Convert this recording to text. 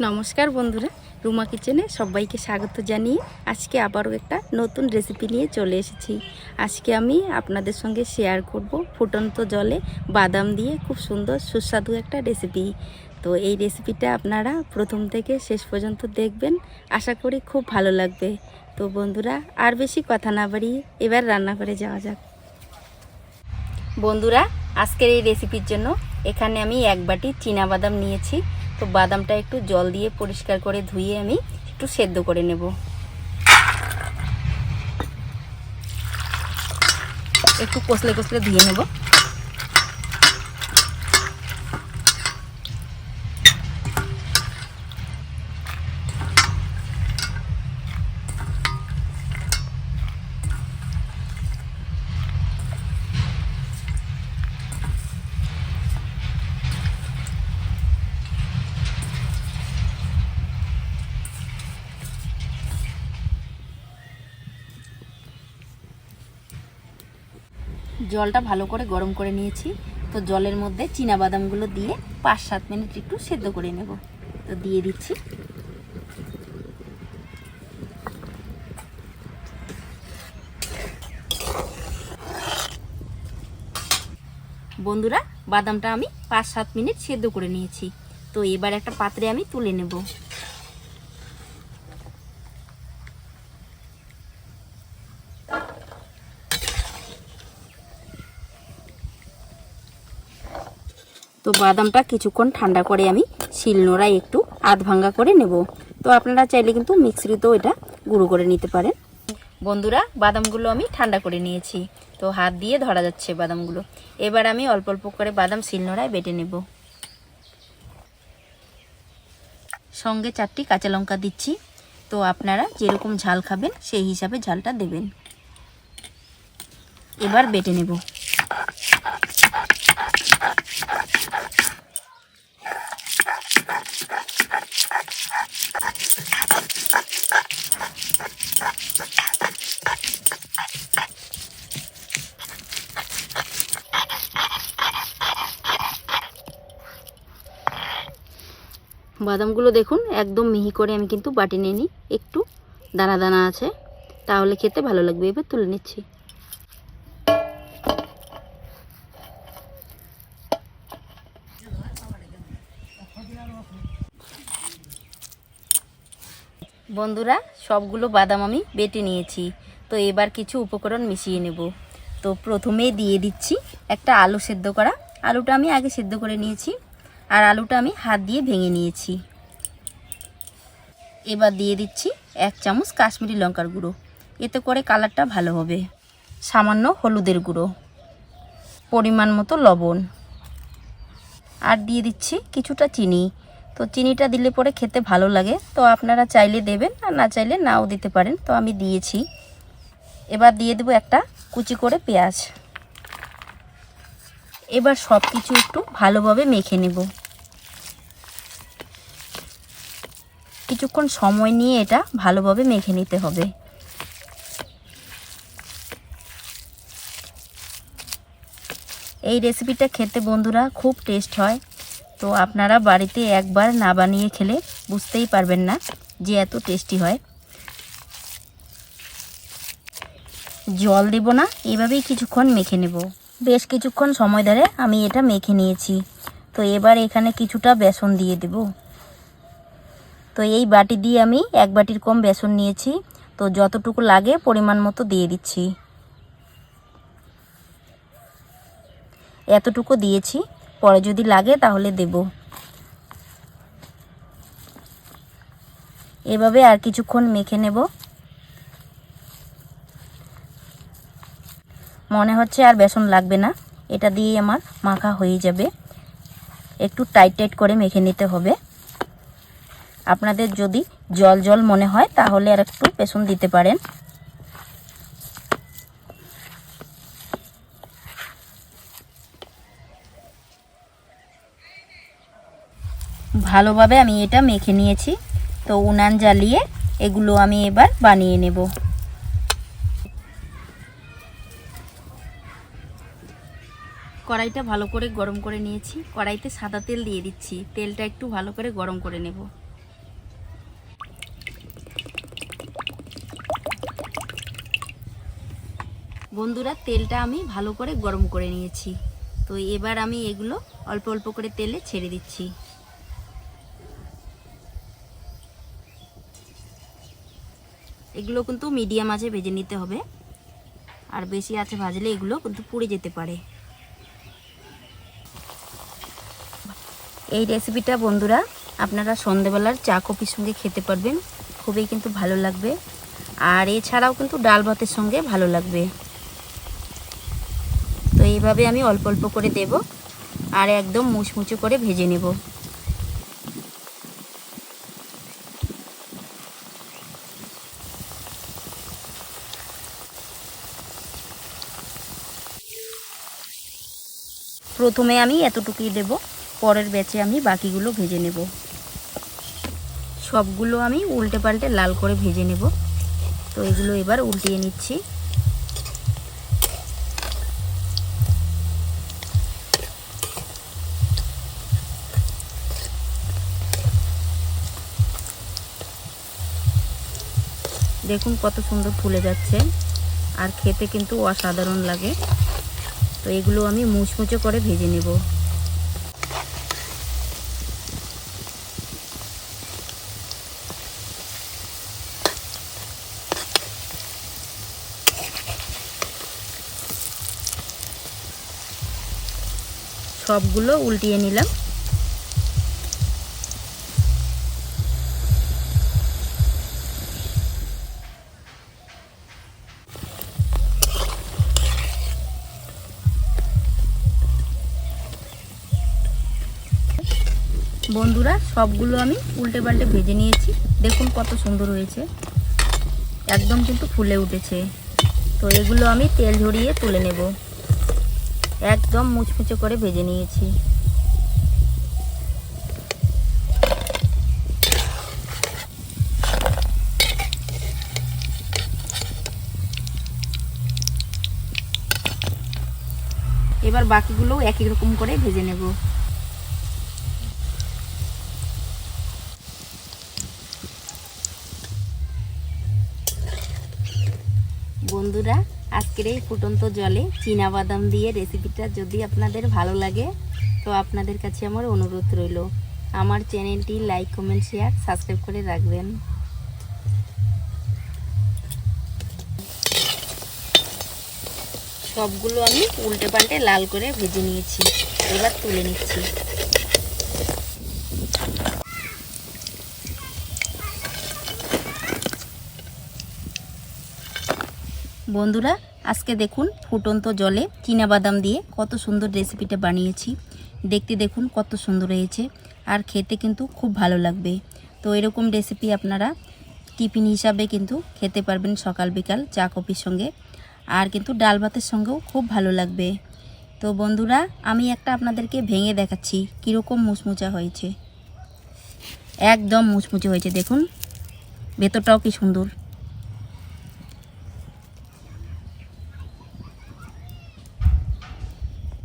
নমস্কার বন্ধুরা, রুমা কিচেনে সবাইকে স্বাগত জানিয়ে আজকে আবারও একটা নতুন রেসিপি নিয়ে চলে এসেছি। আজকে আমি আপনাদের সঙ্গে শেয়ার করব ফুটন্ত জলে বাদাম দিয়ে খুব সুন্দর সুস্বাদু একটা রেসিপি। তো এই রেসিপিটা আপনারা প্রথম থেকে শেষ পর্যন্ত দেখবেন, আশা করি খুব ভালো লাগবে। তো বন্ধুরা, আর বেশি কথা না বাড়িয়ে এবার রান্না করে যাওয়া যাক। বন্ধুরা, আজকের এই রেসিপির জন্য এখানে আমি 1 বাটি চীনা বাদাম নিয়েছি। তো বাদামটা একটু জল দিয়ে পরিষ্কার করে ধুয়ে আমি একটু সেদ্ধ করে নেব। একটু কষলে কষলে ধুয়ে নেব। জলটা ভালো করে গরম করে নিয়েছি। তো জলের মধ্যে চীনা বাদামগুলো দিয়ে 5-7 মিনিট একটু সেদ্ধ করে নেব। তো দিয়ে দিচ্ছি। বন্ধুরা, বাদামটা আমি 5-7 মিনিট সেদ্ধ করে নিয়েছি। তো এবার একটা পাত্রে আমি তুলে নেব। তো বাদামটা কিছুক্ষণ ঠান্ডা করে আমি শিলনোড়ায় একটু আধ ভাঙ্গা করে নেব। তো আপনারা চাইলে কিন্তু মিক্সিতেও এটা গুঁড়ো করে নিতে পারেন। বন্ধুরা, বাদামগুলো আমি ঠান্ডা করে নিয়েছি। তো হাত দিয়ে ধরা যাচ্ছে বাদামগুলো। এবার আমি অল্প অল্প করে বাদাম শিলনোড়ায় বেটে নেব। সঙ্গে 4টি কাঁচা লঙ্কা দিচ্ছি। তো আপনারা যেরকম ঝাল খাবেন সেই হিসাবে ঝালটা দেবেন। এবার বেটে নেব। বাদামগুলো দেখুন একদম মিহি করে আমি কিন্তু বাটি নিয়ে নিই, একটু দানা দানা আছে, তাহলে খেতে ভালো লাগবে। এবার তুলে নিচ্ছি। বন্ধুরা, সবগুলো বাদাম আমি বেটে নিয়েছি। তো এবার কিছু উপকরণ মিশিয়ে নেব। তো প্রথমেই দিয়ে দিচ্ছি একটা আলু সেদ্ধ করা। আলুটা আমি আগে সেদ্ধ করে নিয়েছি, আর আলুটা আমি হাত দিয়ে ভেঙে নিয়েছি। এবার দিয়ে দিচ্ছি 1 চামচ কাশ্মীরি লঙ্কার গুঁড়ো, এতে করে কালারটা ভালো হবে। সামান্য হলুদের গুঁড়ো, পরিমাণ মতো লবণ, আর দিয়ে দিচ্ছি কিছুটা চিনি। তো চিনিটা দিলে পরে খেতে ভালো লাগে। তো আপনারা চাইলে দেবেন, আর না চাইলে নাও দিতে পারেন। তো আমি দিয়েছি। এবার দিয়ে দেবো একটা কুচি করে পেঁয়াজ। এবার সব কিছু একটু ভালোভাবে মেখে নেব। কিছুক্ষণ সময় নিয়ে এটা ভালোভাবে মেখে নিতে হবে। এই রেসিপিটা খেতে বন্ধুরা খুব টেস্ট হয়। তো আপনারা বাড়িতে একবার না বানিয়ে খেলে বুঝতেই পারবেন না যে এত টেস্টি হয়। জল দেব না, এভাবেই কিছুক্ষণ মেখে নেব। বেশ কিছুক্ষণ সময় ধরে আমি এটা মেখে নিয়েছি। তো এবার এখানে কিছুটা বেসন দিয়ে দেব। তো এই বাটি দিয়ে আমি 1 বাটির কম বেসন নিয়েছি। তো যতটুকু লাগে পরিমাণ মতো দিয়ে দিচ্ছি। এতটুকু দিয়েছি, পরে যদি লাগে তাহলে দেব। এভাবে আর কিছুক্ষণ মেখে নেব। মনে হচ্ছে আর বেসন লাগবে না, এটা দিয়ে আমার মাখা হয়ে যাবে। একটু টাইট টাইট করে মেখে নিতে হবে। আপনাদের যদি জল জল মনে হয় তাহলে আর একটু বেসন দিতে পারেন। ভালোভাবে আমি এটা মেখে নিয়েছি। তো উনান জ্বালিয়ে এগুলো আমি এবার বানিয়ে নেব। কড়াইটা ভালো করে গরম করে নিয়েছি। কড়াইতে সাদা তেল দিয়ে দিচ্ছি। তেলটা একটু ভালো করে গরম করে নেব। বন্ধুরা, তেলটা আমি ভালো করে গরম করে নিয়েছি। তো এবার আমি এগুলো অল্প অল্প করে তেলে ছেড়ে দিচ্ছি। এগুলো কিন্তু মিডিয়াম আঁচে ভেজে নিতে হবে, আর বেশি আঁচে ভাজলে এগুলো কিন্তু পুড়ে যেতে পারে। এই রেসিপিটা বন্ধুরা আপনারা সন্ধ্যেবেলার চা কফির সঙ্গে খেতে পারবেন, খুবই কিন্তু ভালো লাগবে। আর এছাড়াও কিন্তু ডাল ভাতের সঙ্গে ভালো লাগবে। তো এইভাবে আমি অল্প অল্প করে দেব আর একদম মুচমুচে করে ভেজে নেব। প্রথমে আমি এতটুকুই দেব, পরের ব্যাচে আমি বাকিগুলো ভেজে নেব। সবগুলো আমি উল্টে পাল্টে লাল করে ভেজে নেব। তো এগুলো এবার উল্টিয়ে নিচ্ছি। দেখুন কত সুন্দর ফুলে যাচ্ছে, আর খেতে কিন্তু অসাধারণ লাগে। তো এগুলো আমি মুচমুচে করে ভেজে নেব। সবগুলো উল্টিয়ে নিলাম। বন্ধুরা, সবগুলো আমি উল্টে পাল্টে ভেজে নিয়েছি। দেখুন কত সুন্দর হয়েছে, একদম কিন্তু ফুলে উঠেছে। তো এগুলো আমি তেল ঝরিয়ে তুলে নেব। একদম মুচমুচে করে ভেজে নিয়েছি। এবার বাকিগুলো একই রকম করে ভেজে নেব। বন্ধুরা, আজকের এই ফুটন্ত জলে চীনা বাদাম দিয়ে রেসিপিটা যদি আপনাদের ভালো লাগে, তো আপনাদের কাছে আমার অনুরোধ রইল, আমার চ্যানেলটি লাইক, কমেন্ট, শেয়ার, সাবস্ক্রাইব করে রাখবেন। সবগুলো আমি উল্টে পাল্টে লাল করে ভেজে নিয়েছি। এবার তুলে নিচ্ছি। বন্ধুরা, আজকে দেখুন ফুটন্ত জলে চীনা বাদাম দিয়ে কত সুন্দর রেসিপিটা বানিয়েছি। দেখতে দেখুন কত সুন্দর হয়েছে, আর খেতে কিন্তু খুব ভালো লাগবে। তো এরকম রেসিপি আপনারা টিফিন হিসাবে কিন্তু খেতে পারবেন সকাল বিকাল চা কফির সঙ্গে, আর কিন্তু ডাল ভাতের সঙ্গেও খুব ভালো লাগবে। তো বন্ধুরা, আমি একটা আপনাদেরকে ভেঙে দেখাচ্ছি কীরকম মুচমুচা হয়েছে। একদম মুচমুচে হয়েছে, দেখুন ভেতরটাও কি সুন্দর।